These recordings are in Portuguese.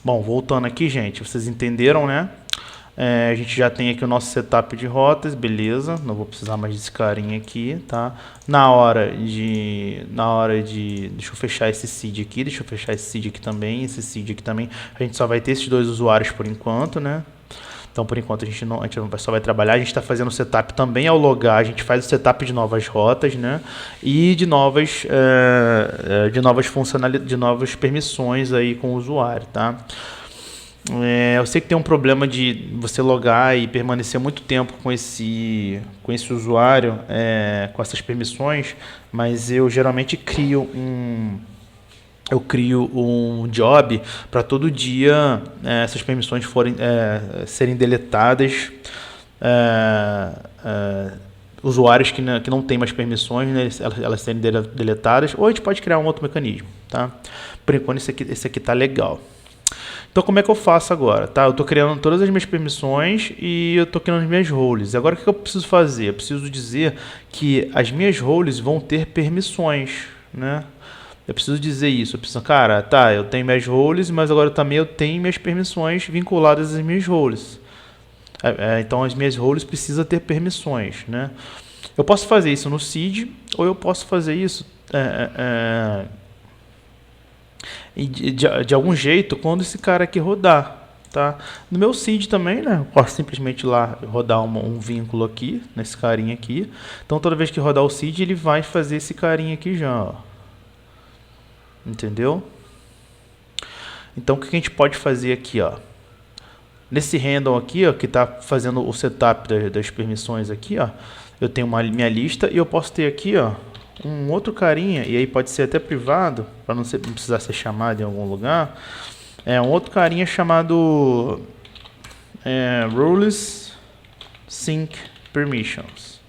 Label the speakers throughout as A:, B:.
A: Bom, voltando aqui, gente, vocês entenderam, né? A gente já tem aqui o nosso setup de rotas, beleza. Não vou precisar mais desse carinha aqui, tá? Deixa eu fechar esse seed aqui, deixa eu fechar esse seed aqui também, esse seed aqui também. A gente só vai ter esses dois usuários por enquanto, né? Então, por enquanto, a gente só vai trabalhar. A gente está fazendo o setup também ao logar. A gente faz o setup de novas rotas, né? E de novas funcionalidades, de novas permissões aí com o usuário, tá? Eu sei que tem um problema de você logar e permanecer muito tempo com esse usuário, com essas permissões, mas eu geralmente crio um job para todo dia essas permissões serem deletadas. Usuários que não têm mais permissões, né, elas serem deletadas, ou a gente pode criar um outro mecanismo. Tá? Por enquanto, esse aqui está legal. Então, como é que eu faço agora? Tá? Eu estou criando todas as minhas permissões e eu estou criando as minhas roles. Agora, o que eu preciso fazer? Eu preciso dizer que as minhas roles vão ter permissões, né? Eu preciso dizer isso. Eu preciso, cara, tá, eu tenho minhas roles, mas agora também eu tenho minhas permissões vinculadas às minhas roles. Então, as minhas roles precisam ter permissões, né? Eu posso fazer isso no seed ou eu posso fazer isso de algum jeito quando esse cara aqui rodar. Tá? No meu seed também, né? Eu posso simplesmente ir lá rodar um vínculo aqui, nesse carinha aqui. Então toda vez que rodar o seed, ele vai fazer esse carinha aqui já. Ó. Entendeu? Então o que a gente pode fazer aqui? Ó? Nesse handle aqui, ó, que está fazendo o setup das permissões aqui, ó, eu tenho minha lista e eu posso ter aqui, ó, um outro carinha, e aí pode ser até privado, para não precisar ser chamado em algum lugar. Um outro carinha chamado Rules Sync Permissions,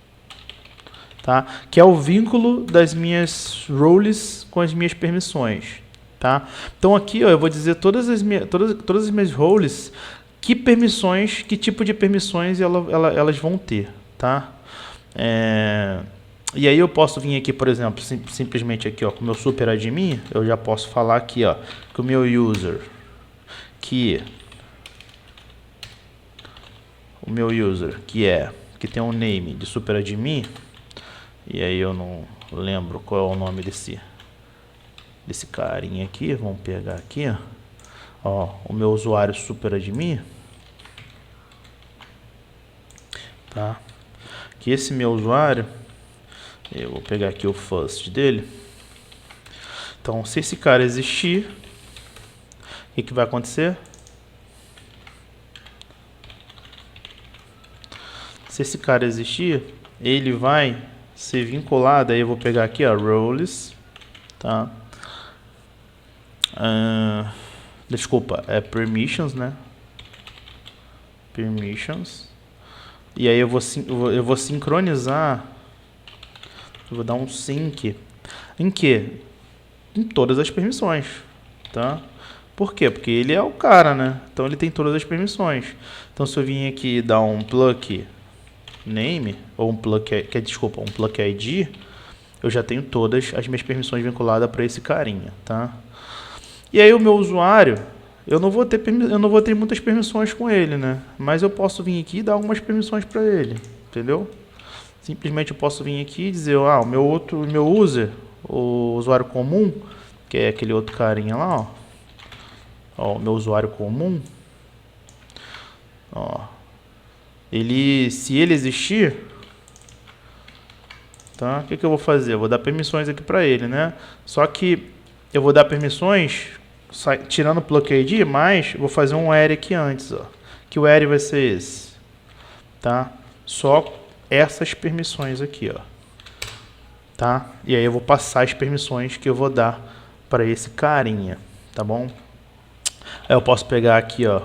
A: tá? Que é o vínculo das minhas rules com as minhas permissões, tá? Então aqui, ó, eu vou dizer todas as minhas rules, que tipo de permissões elas vão ter, tá? E aí eu posso vir aqui, por exemplo, simplesmente aqui, ó, com o meu super admin, eu já posso falar aqui, ó, que o meu user, que tem um name de super admin, e aí eu não lembro qual é o nome desse carinha aqui, vamos pegar aqui, ó, o meu usuário super admin, tá? Que esse meu usuário, eu vou pegar aqui o first dele. Então, se esse cara existir, o que vai acontecer? Se esse cara existir, ele vai ser vinculado. Aí eu vou pegar aqui, ó, roles, tá? Desculpa, permissions, né? Permissions. E aí eu vou sincronizar. Eu vou dar um sync em quê? Em todas as permissões, tá? Por quê? Porque ele é o cara, né? Então ele tem todas as permissões. Então se eu vim aqui dar um pluck name ou um pluck ID, eu já tenho todas as minhas permissões vinculadas para esse carinha, tá? E aí o meu usuário, eu não vou ter muitas permissões com ele, né? Mas eu posso vir aqui e dar algumas permissões para ele, entendeu? Simplesmente eu posso vir aqui e dizer, o meu user, o usuário comum, que é aquele outro carinha lá, ó, o meu usuário comum, ó, se ele existir, tá? O que eu vou fazer? Eu vou dar permissões aqui para ele, né? Só que eu vou dar permissões tirando o pluck ID, mas vou fazer um array aqui antes, ó, que o array vai ser esse, tá? Só essas permissões aqui, ó, tá? E aí eu vou passar as permissões que eu vou dar para esse carinha, tá bom? Aí eu posso pegar aqui, ó,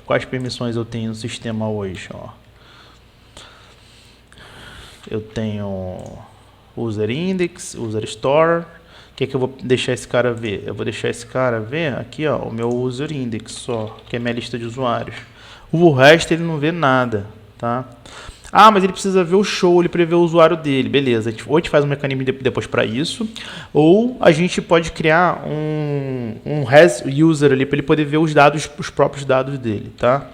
A: quais permissões eu tenho no sistema hoje, ó. Eu tenho user index, user store. O que eu vou deixar esse cara ver? Eu vou deixar esse cara ver aqui, ó, o meu user index só, que é minha lista de usuários. O resto ele não vê nada, tá? Ah, mas ele precisa ver o show, ele prevê o usuário dele. Beleza, ou a gente faz um mecanismo depois para isso, ou a gente pode criar um has user ali para ele poder ver os dados, os próprios dados dele, tá?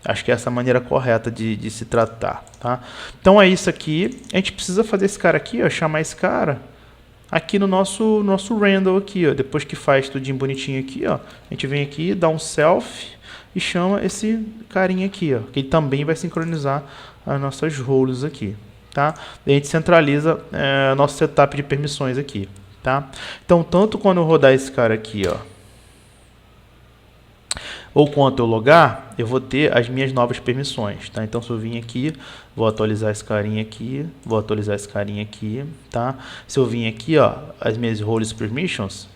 A: Acho que é essa a maneira correta de se tratar, tá? Então é isso aqui. A gente precisa fazer esse cara aqui, ó, chamar esse cara aqui no nosso random aqui, ó. Depois que faz tudinho bonitinho aqui, ó, a gente vem aqui, dá um self e chama esse carinha aqui, ó, que ele também vai sincronizar as nossas roles aqui, tá? E a gente centraliza nosso setup de permissões aqui, tá? Então, tanto quando eu rodar esse cara aqui, ó, ou quando eu logar, eu vou ter as minhas novas permissões, tá? Então, se eu vim aqui, vou atualizar esse carinha aqui, vou atualizar esse carinha aqui, tá? Se eu vim aqui, ó, as minhas roles permissions,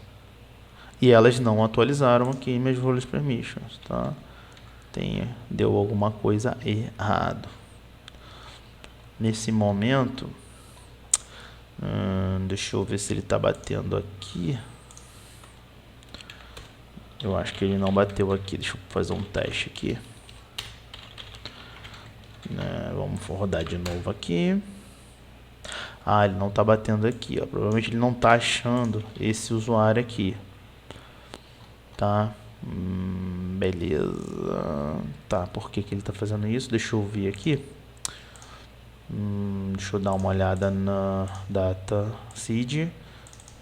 A: e elas não atualizaram aqui minhas roles permissions, tá? Deu alguma coisa errado. Nesse momento, deixa eu ver se ele está batendo aqui. Eu acho que ele não bateu aqui. Deixa eu fazer um teste aqui. Vamos rodar de novo aqui. Ah, ele não está batendo aqui, ó. Provavelmente ele não está achando esse usuário aqui. Tá? Beleza. Tá, por que ele está fazendo isso? Deixa eu ver aqui. Deixa eu dar uma olhada na data seed.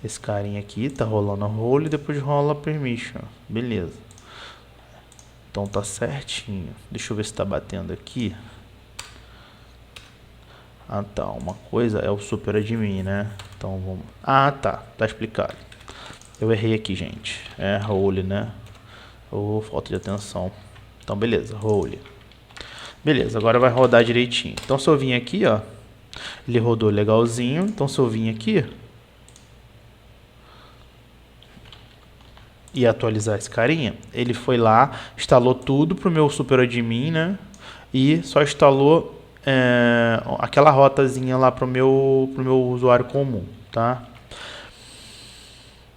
A: Esse carinha aqui tá rolando a role e depois rola a permission. Beleza. Então tá certinho. Deixa eu ver se tá batendo aqui. Ah, tá. Uma coisa é o super admin, né? Então vamos... Ah, tá. Tá explicado. Eu errei aqui, gente. É role, né? Ou falta de atenção. Então, beleza. Role. Beleza, agora vai rodar direitinho. Então, se eu vim aqui, ó, ele rodou legalzinho. Então, se eu vim aqui e atualizar esse carinha, ele foi lá, instalou tudo pro meu super admin, né? E só instalou aquela rotazinha lá pro meu usuário comum, tá?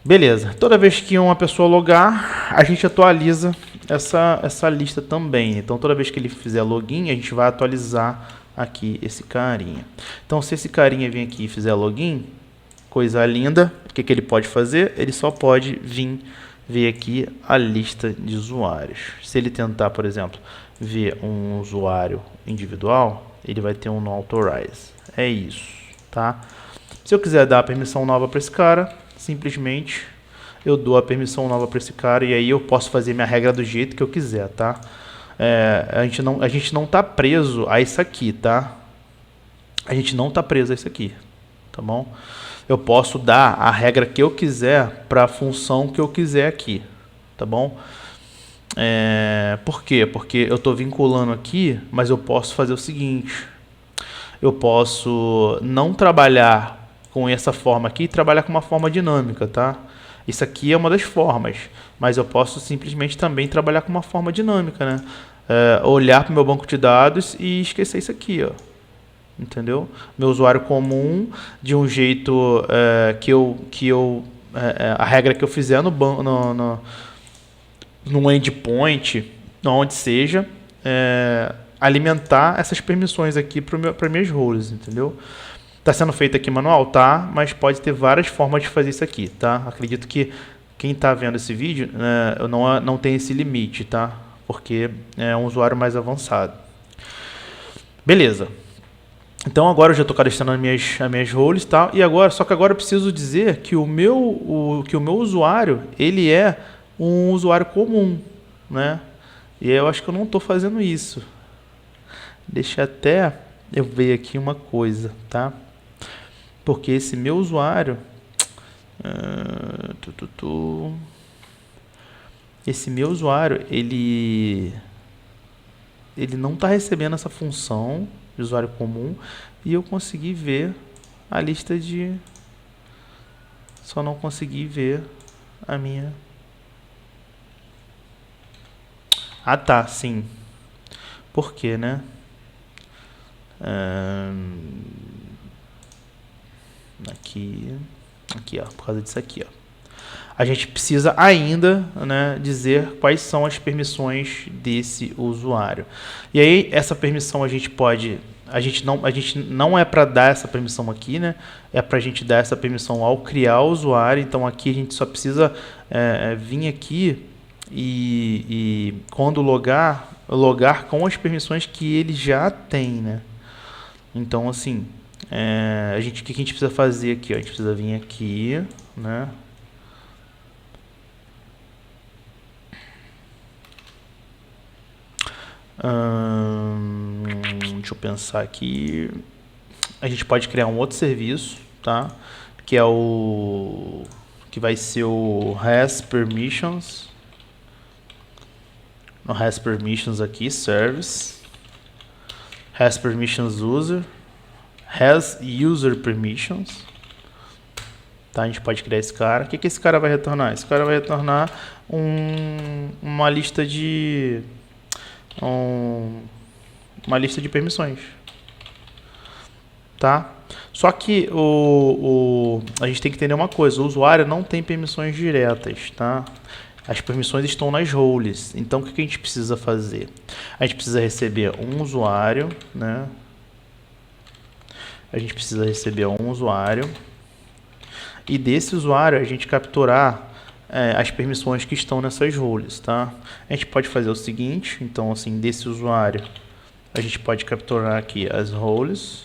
A: Beleza. Toda vez que uma pessoa logar, a gente atualiza essa lista também. Então, toda vez que ele fizer login, a gente vai atualizar aqui esse carinha. Então, se esse carinha vir aqui e fizer login, coisa linda, o que ele pode fazer? Ele só pode vir ver aqui a lista de usuários. Se ele tentar, por exemplo, ver um usuário individual, ele vai ter um no authorize. É isso, tá? Se eu quiser dar a permissão nova para esse cara, simplesmente eu dou a permissão nova para esse cara e aí eu posso fazer minha regra do jeito que eu quiser, tá? A gente não tá preso a isso aqui, tá? A gente não tá preso a isso aqui, tá bom? Eu posso dar a regra que eu quiser para a função que eu quiser aqui, tá bom? Por quê? Porque eu estou vinculando aqui, mas eu posso fazer o seguinte: eu posso não trabalhar com essa forma aqui e trabalhar com uma forma dinâmica, tá? Isso aqui é uma das formas, mas eu posso simplesmente também trabalhar com uma forma dinâmica, né? Olhar para o meu banco de dados e esquecer isso aqui, ó. Entendeu? Meu usuário comum, de um jeito a regra que eu fizer no endpoint, onde seja, alimentar essas permissões aqui para minhas roles, entendeu? Está sendo feito aqui manual? Tá, mas pode ter várias formas de fazer isso aqui, tá? Acredito que quem está vendo esse vídeo não tem esse limite, tá? Porque é um usuário mais avançado. Beleza. Então agora eu já estou cadastrando as minhas roles, tá? E agora, só que agora eu preciso dizer que o meu usuário, ele é um usuário comum, né? E eu acho que eu não estou fazendo isso. Deixa até eu ver aqui uma coisa, tá? Porque esse meu usuário, esse meu usuário, ele não está recebendo essa função de usuário comum e eu consegui ver a lista de... Só não consegui ver a minha... Ah, tá, sim. Por quê, né? Aqui, ó, por causa disso aqui, ó. A gente precisa ainda, né, dizer quais são as permissões desse usuário. E aí, essa permissão a gente pode a gente não é para dar essa permissão aqui, né? É para a gente dar essa permissão ao criar o usuário. Então aqui a gente só precisa vir aqui e quando logar com as permissões que ele já tem, né? Então assim, o que a gente precisa fazer aqui? Ó? A gente precisa vir aqui, né? Deixa eu pensar aqui. A gente pode criar um outro serviço, tá? Que é que vai ser o has permissions. No has permissions aqui, service. Has permissions user. Has user permissions. Tá? A gente pode criar esse cara. O que esse cara vai retornar? Esse cara vai retornar uma lista de permissões, tá? Só que a gente tem que entender uma coisa: o usuário não tem permissões diretas, tá? As permissões estão nas roles. Então o que a gente precisa fazer? A gente precisa receber um usuário, né? A gente precisa receber um usuário e desse usuário a gente capturar as permissões que estão nessas roles, tá? A gente pode fazer o seguinte, então assim, desse usuário a gente pode capturar aqui as roles,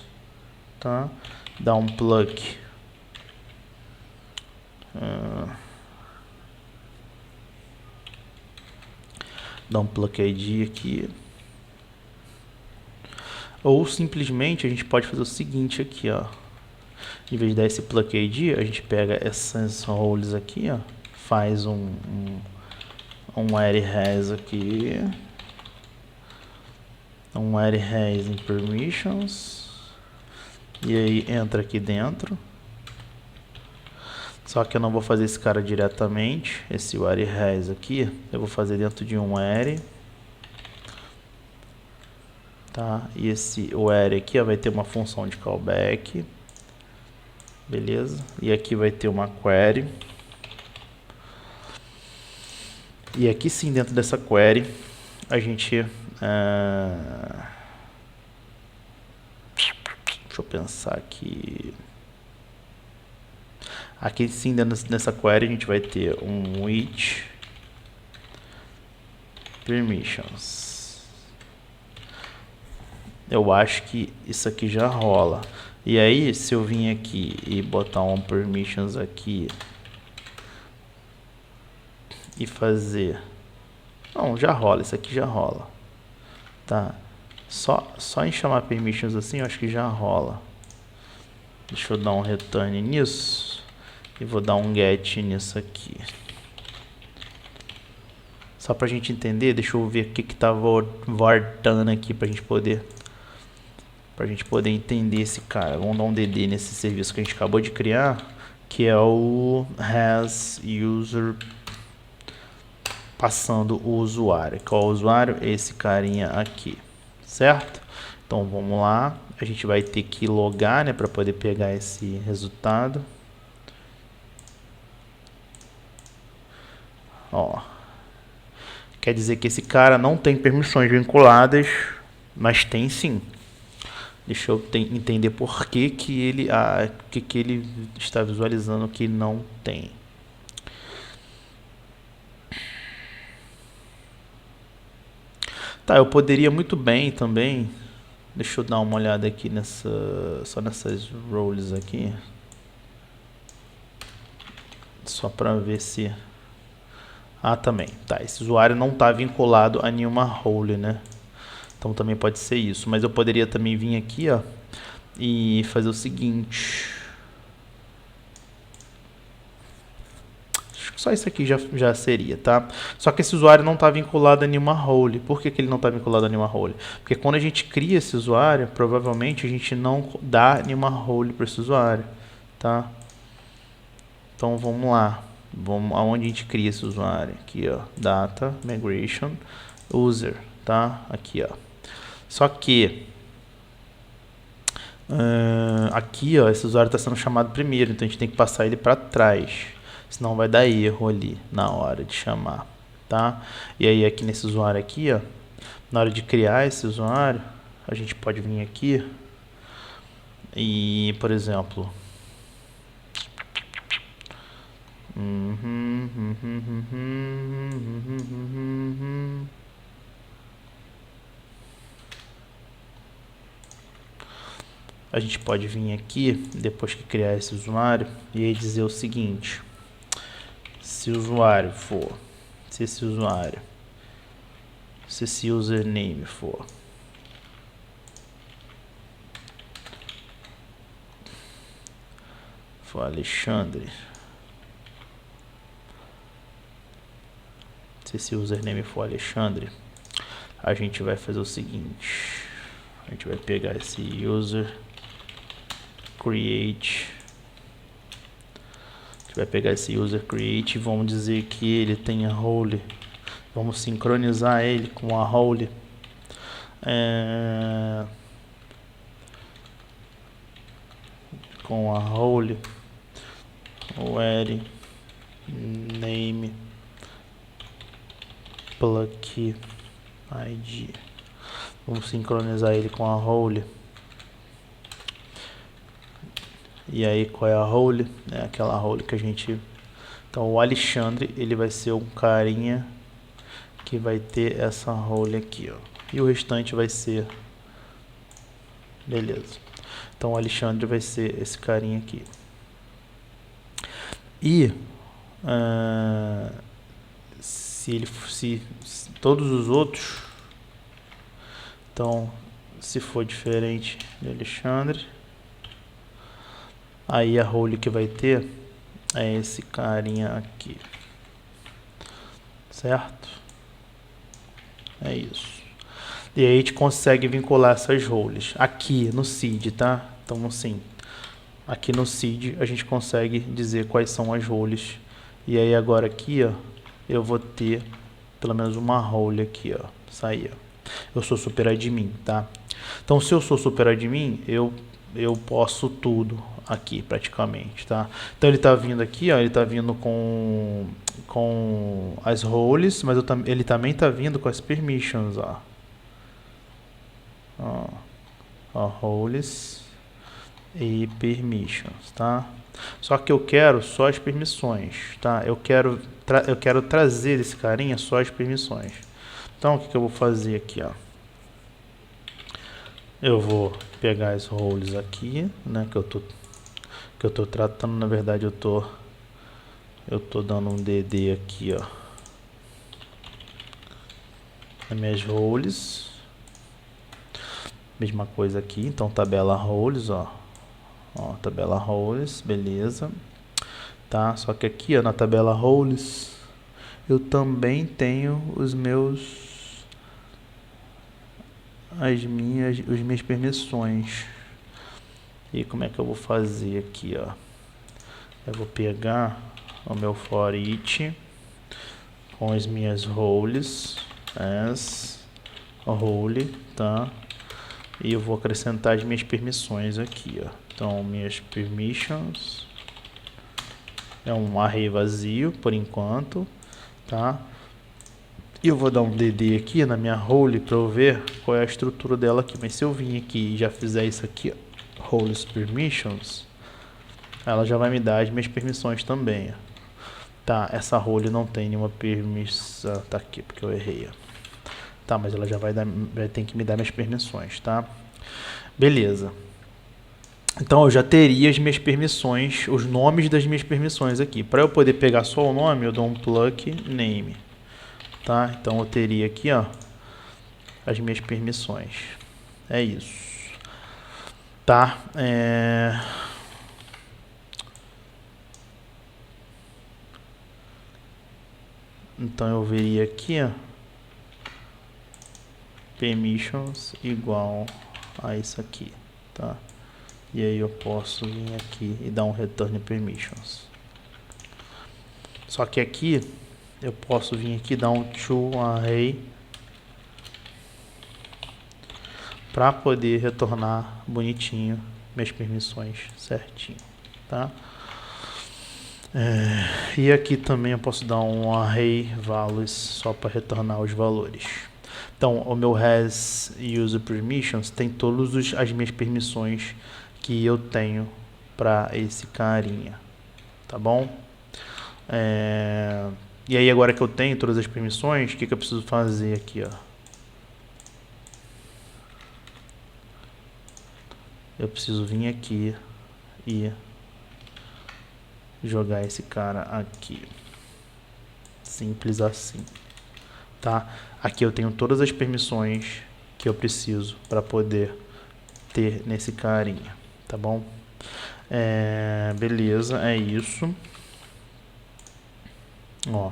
A: tá? Dar um plug ID aqui, ou simplesmente a gente pode fazer o seguinte aqui, ó. Em vez de dar esse plug ID, a gente pega essas roles aqui, ó, faz um array has aqui, um array has em permissions, e aí entra aqui dentro. Só que eu não vou fazer esse cara diretamente, esse array has aqui, eu vou fazer dentro de um array, tá? E o array aqui, ó, vai ter uma função de callback, beleza? E aqui vai ter uma query. E aqui sim, dentro dessa query, a gente... deixa eu pensar aqui... Aqui sim, dentro dessa query, a gente vai ter um with permissions. Eu acho que isso aqui já rola. E aí, se eu vim aqui e botar um permissions aqui e fazer... Não, já rola, isso aqui já rola. Tá? Só em chamar permissions assim, eu acho que já rola. Deixa eu dar um return nisso. E vou dar um get nisso aqui. Só pra gente entender, deixa eu ver o que tá voltando aqui pra gente poder entender esse cara. Vamos dar um DD nesse serviço que a gente acabou de criar, que é o has user passando o usuário. Qual é o usuário? Esse carinha aqui, certo? Então vamos lá, a gente vai ter que logar, né, para poder pegar esse resultado. Ó, quer dizer que esse cara não tem permissões vinculadas, mas tem sim. Deixa eu entender por que ele está visualizando que não tem. Tá, eu poderia muito bem também. Deixa eu dar uma olhada aqui só nessas roles aqui. Só para ver se... Ah, também. Tá, esse usuário não está vinculado a nenhuma role, né? Então também pode ser isso. Mas eu poderia também vir aqui, ó, e fazer o seguinte. Acho que só isso aqui já seria, tá? Só que esse usuário não está vinculado a nenhuma role. Por que ele não está vinculado a nenhuma role? Porque quando a gente cria esse usuário, provavelmente a gente não dá nenhuma role para esse usuário, tá? Então vamos lá. Aonde a gente cria esse usuário? Aqui, ó, data, migration, user, tá? Aqui, ó. Só que aqui, ó, esse usuário está sendo chamado primeiro, então a gente tem que passar ele para trás, senão vai dar erro ali na hora de chamar, tá? E aí aqui nesse usuário aqui, ó, na hora de criar esse usuário, a gente pode vir aqui e, por exemplo, a gente pode vir aqui, depois que criar esse usuário, e aí dizer o seguinte: se esse username for Alexandre, a gente vai fazer o seguinte: a gente vai pegar esse user create, e vamos dizer que ele tenha role, vamos sincronizar ele com a role, where name pluck id. Vamos sincronizar ele com a role. E aí, qual é a role? É aquela role que a gente... Então, o Alexandre, ele vai ser um carinha que vai ter essa role aqui, ó. E o restante vai ser... Beleza. Então, o Alexandre vai ser esse carinha aqui. E... se todos os outros... Então, se for diferente de Alexandre... Aí a role que vai ter é esse carinha aqui, certo? É isso. E aí a gente consegue vincular essas roles aqui no seed, tá? Então assim, aqui no seed a gente consegue dizer quais são as roles. E aí agora aqui, ó, eu vou ter pelo menos uma role aqui, ó, sair. Eu sou super admin, tá? Então se eu sou super admin, eu posso tudo aqui praticamente, tá? Então ele tá vindo aqui, ó, ele tá vindo com as roles, mas ele também tá vindo com as permissions, ó. Roles e permissions, tá? Só que eu quero só as permissões, tá? Eu quero trazer esse carinha só as permissões. Então o que eu vou fazer aqui, ó? Eu vou pegar as roles aqui, né, que eu tô tratando, na verdade eu tô dando um DD aqui, ó, nas minhas roles. Mesma coisa aqui, então tabela roles, ó, tabela roles, beleza. Tá? Só que aqui, ó, na tabela roles, eu também tenho as minhas permissões. E como é que eu vou fazer aqui, ó? Eu vou pegar o meu for each com as minhas roles, as role, tá? E eu vou acrescentar as minhas permissões aqui, ó. Então, minhas permissions é um array vazio por enquanto, tá? E eu vou dar um DD aqui na minha role para eu ver qual é a estrutura dela aqui. Mas se eu vir aqui e já fizer isso aqui, ó, roles permissions, ela já vai me dar as minhas permissões também, ó. Tá, essa role não tem nenhuma permissão, tá aqui porque eu errei, ó. Tá, mas ela já vai ter que me dar minhas permissões, tá? Beleza. Então eu já teria as minhas permissões, os nomes das minhas permissões aqui. Para eu poder pegar só o nome, eu dou um pluck name, tá? Então eu teria aqui, ó, as minhas permissões. É isso. Tá? Então eu veria aqui, ó, permissions igual a isso aqui, tá? E aí eu posso vir aqui e dar um return permissions. Só que aqui eu posso vir aqui e dar um toArray para poder retornar bonitinho minhas permissões certinho, tá? E aqui também eu posso dar um array values só para retornar os valores. Então, o meu has user permissions tem todas as minhas permissões que eu tenho para esse carinha, tá bom? E aí agora que eu tenho todas as permissões, o que eu preciso fazer aqui, ó? Eu preciso vir aqui e jogar esse cara aqui. Simples assim, tá? Aqui eu tenho todas as permissões que eu preciso para poder ter nesse carinha, tá bom? Beleza, é isso. Ó,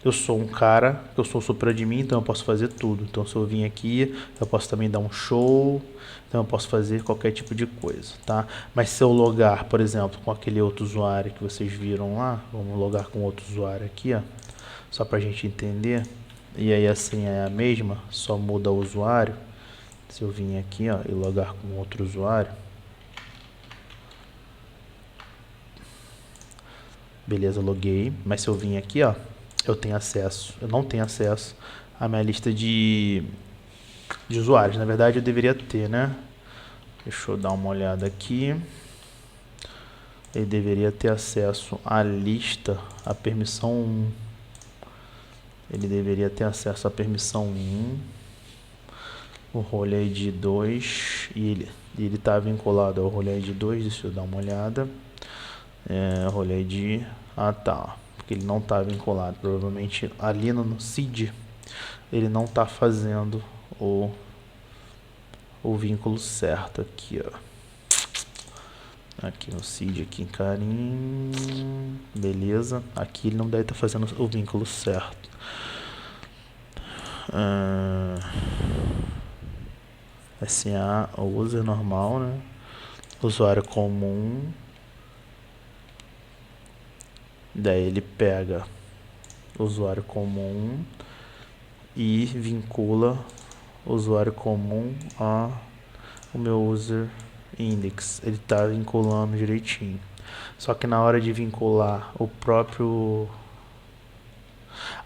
A: eu sou um cara, eu sou supra-admin, então eu posso fazer tudo. Então se eu vim aqui, eu posso também dar um show, então eu posso fazer qualquer tipo de coisa, tá? Mas se eu logar, por exemplo, com aquele outro usuário que vocês viram lá, vamos logar com outro usuário aqui, ó, só pra gente entender. E aí a senha é a mesma, só muda o usuário. Se eu vim aqui, ó, e logar com outro usuário, beleza, loguei. Mas se eu vim aqui, ó, eu não tenho acesso à minha lista de usuários. Na verdade, eu deveria ter, né? Deixa eu dar uma olhada aqui. Ele deveria ter acesso à lista, à permissão 1. Ele deveria ter acesso à permissão 1, o role ID 2, e ele está vinculado ao role ID 2, deixa eu dar uma olhada. Role ID, tá, porque ele não está vinculado, provavelmente ali no seed ele não está fazendo o vínculo certo aqui, ó. Aqui no seed, aqui em carinho, beleza, aqui ele não deve estar fazendo o vínculo certo. SA, user normal, né? Usuário comum. Daí ele pega o usuário comum e vincula o usuário comum a o meu user index. Ele está vinculando direitinho. Só que na hora de vincular o próprio...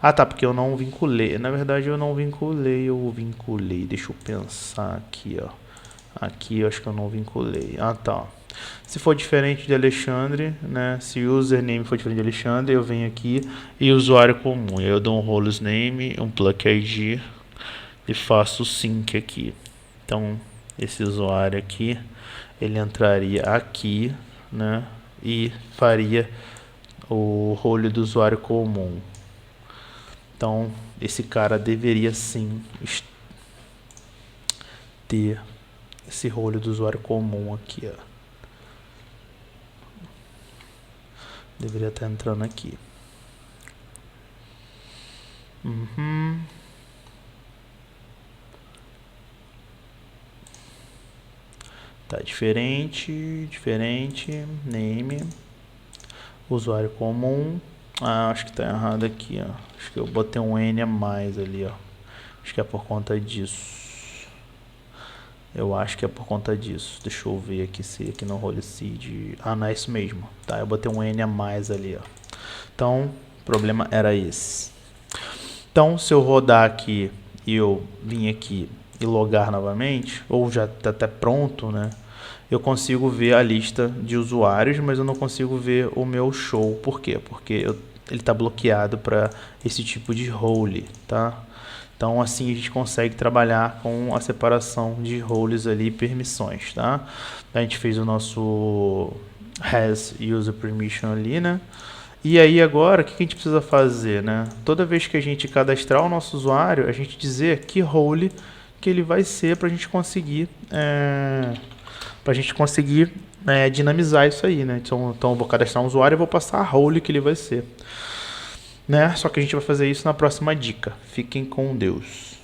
A: tá, porque eu não vinculei. Na verdade eu não vinculei, eu vinculei. Deixa eu pensar aqui, ó. Aqui eu acho que eu não vinculei. Tá. Se for diferente de Alexandre, né? Se o username for diferente de Alexandre, eu venho aqui e usuário comum. Eu dou um roles name, um pluck ID e faço o sync aqui. Então, esse usuário aqui, ele entraria aqui, né? E faria o role do usuário comum. Então, esse cara deveria sim ter esse role do usuário comum aqui, ó. Deveria estar entrando aqui. Tá, diferente, name, usuário comum. Acho que tá errado aqui, ó. Acho que eu botei um N a mais ali, ó. Acho que é por conta disso. Eu acho que é por conta disso. Deixa eu ver aqui se aqui no role seed... não é isso mesmo. Tá, eu botei um N a mais ali, ó. Então, o problema era esse. Então, se eu rodar aqui e eu vim aqui e logar novamente, ou já está até pronto, né? Eu consigo ver a lista de usuários, mas eu não consigo ver o meu show. Por quê? Porque ele está bloqueado para esse tipo de role, tá? Então, assim a gente consegue trabalhar com a separação de roles ali e permissões, tá? A gente fez o nosso has user permission ali, né? E aí agora, o que a gente precisa fazer, né? Toda vez que a gente cadastrar o nosso usuário, a gente dizer que role que ele vai ser para a gente conseguir, dinamizar isso aí, né? Então eu vou cadastrar um usuário e vou passar a role que ele vai ser. Né? Só que a gente vai fazer isso na próxima dica. Fiquem com Deus.